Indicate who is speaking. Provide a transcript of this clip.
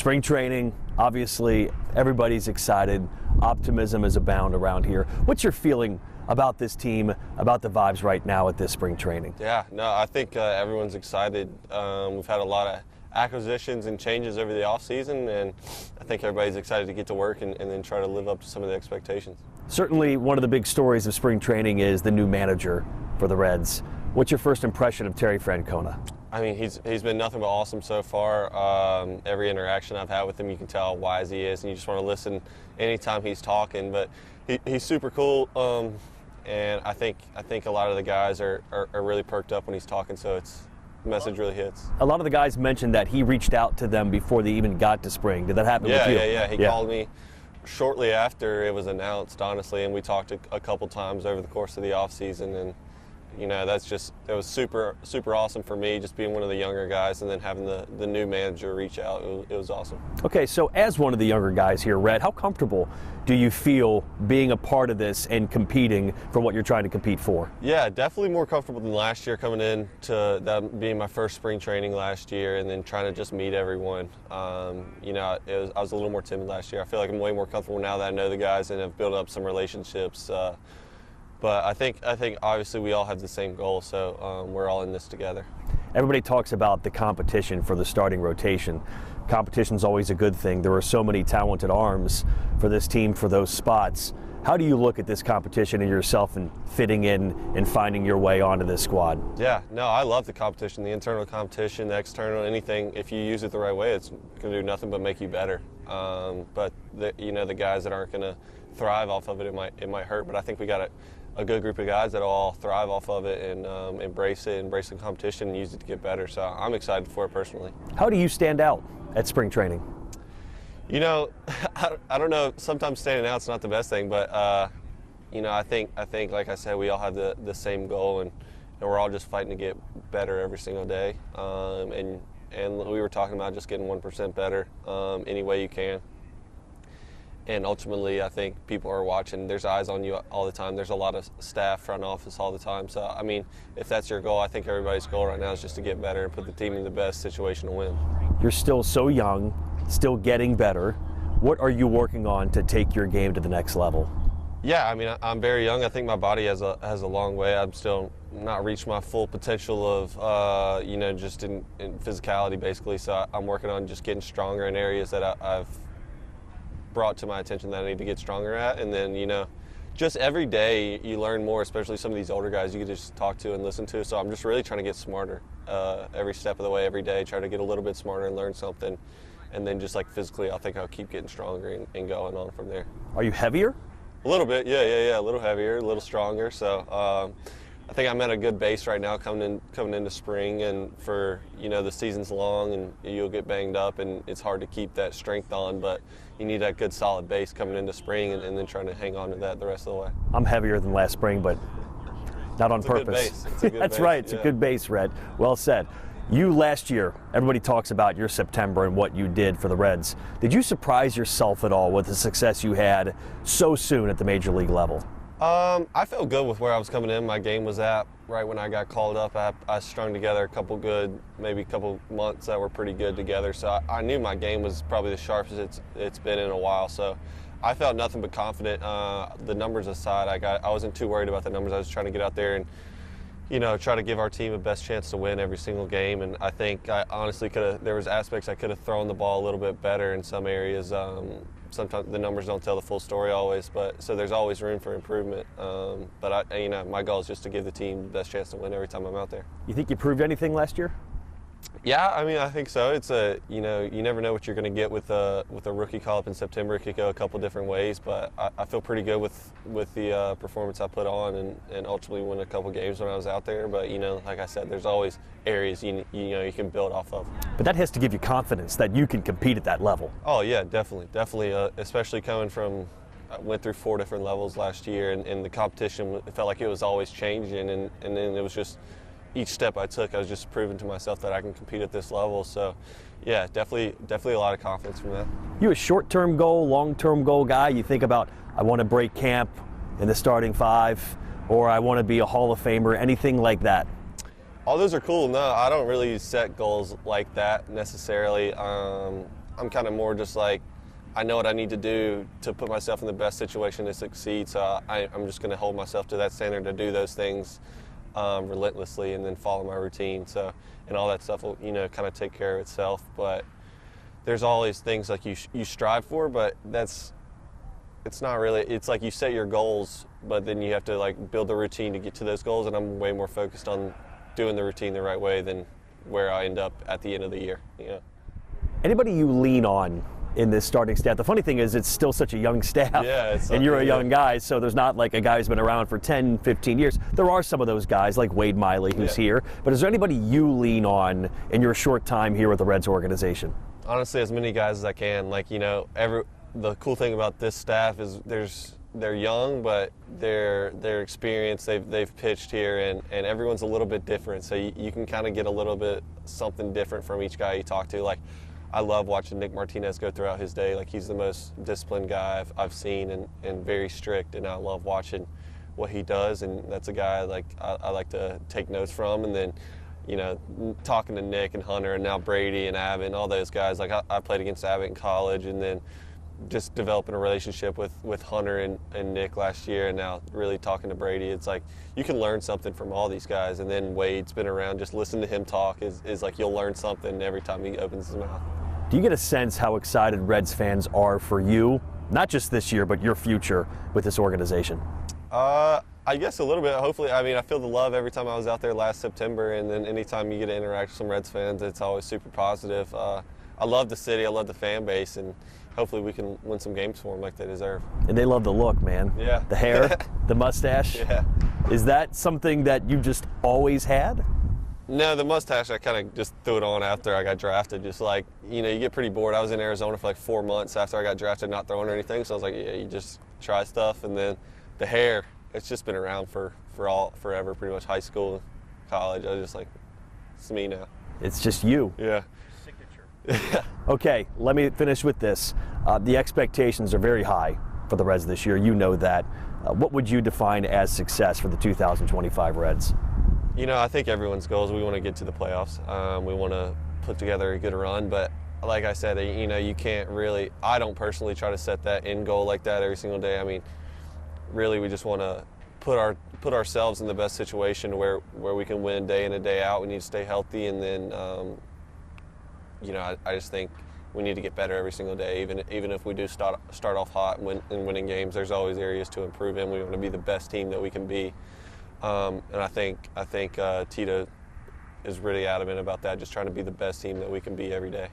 Speaker 1: Spring training, obviously everybody's excited. Optimism is abound around here. What's your feeling about this team, about the vibes right now at this spring training?
Speaker 2: Yeah, no, I think everyone's excited. We've had a lot of acquisitions and changes over the offseason, and I think everybody's excited to get to work and then try to live up to some of the expectations.
Speaker 1: Certainly one of the big stories of spring training is the new manager for the Reds. What's your first impression of Terry Francona?
Speaker 2: I mean, he's been nothing but awesome so far. Every interaction I've had with him, you can tell how wise he is, and you just want to listen anytime he's talking. But he's super cool, and I think a lot of the guys are really perked up when he's talking, so the message really hits.
Speaker 1: A lot of the guys mentioned that he reached out to them before they even got to spring. Did that happen with you?
Speaker 2: Yeah. He called me shortly after it was announced, honestly, and we talked a couple times over the course of the offseason, and you know, it was super awesome for me, just being one of the younger guys and then having the new manager reach out. It was awesome. Okay, so as one of the younger guys here, Rhett, how comfortable do you feel being a part of this and competing for what you're trying to compete for? Yeah, definitely more comfortable than last year, coming in to that being my first spring training last year and then trying to just meet everyone. You know, I was a little more timid last year. I feel like I'm way more comfortable now that I know the guys and have built up some relationships. But I think obviously we all have the same goal, so we're all in this together. Everybody talks about the competition for the starting rotation. Competition's always a good thing. There are so many talented arms for this team for those spots. How do you look at this competition and yourself and fitting in and finding your way onto this squad? Yeah, no, I love the competition, the internal competition, the external, anything. If you use it the right way, it's going to do nothing but make you better. But you know, the guys that aren't going to thrive off of it, it might hurt. But I think we got a good group of guys that all thrive off of it and embrace the competition and use it to get better. So I'm excited for it personally. How do you stand out at spring training? You know, I don't know. Sometimes standing out's not the best thing, but you know, I think like I said, we all have the same goal, and we're all just fighting to get better every single day. And we were talking about just getting 1% better any way you can. And ultimately, I think people are watching. There's eyes on you all the time. There's a lot of staff, front office all the time. So, I mean, if that's your goal, I think everybody's goal right now is just to get better and put the team in the best situation to win. You're still so young, still getting better. What are you working on to take your game to the next level? Yeah, I mean, I'm very young. I think my body has a long way. I'm still not reached my full potential of, you know, just in physicality, basically. So I'm working on just getting stronger in areas that I've brought to my attention that I need to get stronger at. And then, you know, just every day you learn more, especially some of these older guys you can just talk to and listen to. So I'm just really trying to get smarter every step of the way, every day, try to get a little bit smarter and learn something. And then just like physically, I think I'll keep getting stronger and going on from there. Are you heavier? A little bit, yeah, a little heavier, a little stronger. So I think I'm at a good base right now coming into spring, and for, you know, the season's long and you'll get banged up and it's hard to keep that strength on, but you need that good solid base coming into spring and then trying to hang on to that the rest of the way. I'm heavier than last spring, but not on purpose. It's a good base. That's right, it's a good base, Rhett. Well said. You last year, everybody talks about your September and what you did for the Reds. Did you surprise yourself at all with the success you had so soon at the major league level? I felt good with where I was coming in. My game was at right when I got called up. I strung together maybe a couple months that were pretty good together. So I knew my game was probably the sharpest it's been in a while. So I felt nothing but confident. The numbers aside, I wasn't too worried about the numbers. I was trying to get out there and, you know, try to give our team the best chance to win every single game. And I think I honestly there was aspects I could have thrown the ball a little bit better in some areas. Sometimes the numbers don't tell the full story always, but so there's always room for improvement. But you know, my goal is just to give the team the best chance to win every time I'm out there. You think you proved anything last year? Yeah, I mean, I think so. It's you know, you never know what you're going to get with a rookie call-up in September. It could go a couple different ways, but I feel pretty good with the performance I put on and ultimately win a couple games when I was out there. But, you know, like I said, there's always areas you know you can build off of. But that has to give you confidence that you can compete at that level. Oh yeah, definitely, especially coming from. I went through 4 different levels last year, and the competition, it felt like it was always changing, and then it was just. Each step I took, I was just proving to myself that I can compete at this level. So, yeah, definitely a lot of confidence from that. You a short-term goal, long-term goal guy? You think about, I want to break camp in the starting 5, or I want to be a Hall of Famer, anything like that? All those are cool. No, I don't really set goals like that necessarily. I'm kind of more just like, I know what I need to do to put myself in the best situation to succeed, so I'm just going to hold myself to that standard to do those things relentlessly and then follow my routine. So, and all that stuff will, you know, kind of take care of itself. But there's always things like you strive for, but it's not really, it's like you set your goals, but then you have to like build the routine to get to those goals, and I'm way more focused on doing the routine the right way than where I end up at the end of the year. You know?
Speaker 1: Anybody you lean on in this starting staff? The funny thing is it's still such a young staff,
Speaker 2: yeah,
Speaker 1: and you're a young guy, so there's not like a guy who's been around for 10, 15 years. There are some of those guys like Wade Miley who's here, but is there anybody you lean on in your short time here with the Reds organization?
Speaker 2: Honestly, as many guys as I can. Like, you know, the cool thing about this staff is they're young, but they're experienced. They've pitched here, and everyone's a little bit different. So you can kind of get a little bit something different from each guy you talk to. Like, I love watching Nick Martinez go throughout his day. Like, he's the most disciplined guy I've seen, and very strict. And I love watching what he does. And that's a guy like I like to take notes from. And then, you know, talking to Nick and Hunter and now Brady and Abbott and all those guys. Like, I played against Abbott in college, and then just developing a relationship with Hunter and Nick last year, and now really talking to Brady. It's like you can learn something from all these guys. And then Wade's been around. Just listen to him talk is like you'll learn something every time he opens his mouth.
Speaker 1: Do you get a sense how excited Reds fans are for you, not just this year, but your future with this organization?
Speaker 2: I guess a little bit. Hopefully, I mean, I feel the love every time I was out there last September, and then anytime you get to interact with some Reds fans, it's always super positive. I love the city, I love the fan base, and hopefully we can win some games for them like they deserve.
Speaker 1: And they love the look, man.
Speaker 2: Yeah.
Speaker 1: The hair, the mustache.
Speaker 2: Yeah.
Speaker 1: Is that something that you just always had?
Speaker 2: No, the mustache, I kind of just threw it on after I got drafted. Just like, you know, you get pretty bored. I was in Arizona for like 4 months after I got drafted, not throwing or anything. So I was like, yeah, you just try stuff. And then the hair, it's just been around forever, pretty much high school, college. I was just like, it's me now.
Speaker 1: It's just you.
Speaker 2: Yeah.
Speaker 1: Signature. Okay, let me finish with this. The expectations are very high for the Reds this year. You know that. What would you define as success for the 2025 Reds?
Speaker 2: You know, I think everyone's goal is we want to get to the playoffs. We want to put together a good run, but like I said, you know, you can't really, I don't personally try to set that end goal like that every single day. I mean, really, we just want to put ourselves in the best situation where we can win day in and day out. We need to stay healthy, and then, you know, I just think we need to get better every single day. Even if we do start off hot and winning games, there's always areas to improve in. We want to be the best team that we can be. And I think Tito is really adamant about that, just trying to be the best team that we can be every day.